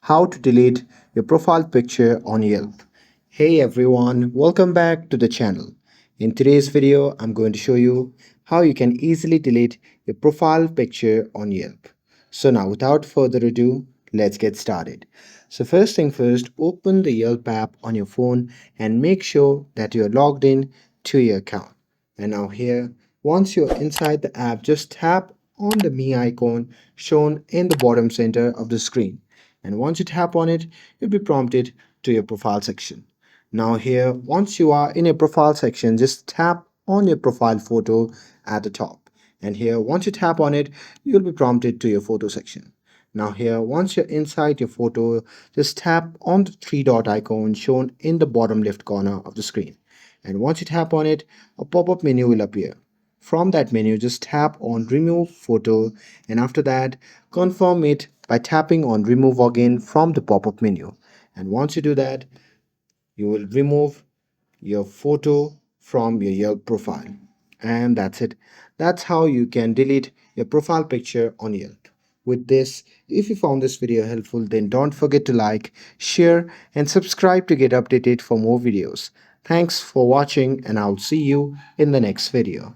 how to delete your profile picture on Yelp. Hey everyone, welcome back to the channel. In today's video, I'm going to show you how you can easily delete your profile picture on Yelp. So now without further ado, let's get started. So first thing first, open the Yelp app on your phone and make sure that you're logged in to your account. And now here, once you're inside the app, just tap on the me icon shown in the bottom center of the screen. And once you tap on it, you'll be prompted to your profile section. Now here, once you are in your profile section, just tap on your profile photo at the top. And here, once you tap on it, you'll be prompted to your photo section. Now here, once you're inside your photo, just tap on the three dot icon shown in the bottom left corner of the screen. And once you tap on it, a pop-up menu will appear. From that menu, just tap on remove photo, and after that, confirm it by tapping on remove again from the pop-up menu. And once you do that, you will remove your photo from your Yelp profile. And that's it. That's how you can delete your profile picture on Yelp. With this, if you found this video helpful, then don't forget to like, share, and subscribe to get updated for more videos. Thanks for watching, and I'll see you in the next video.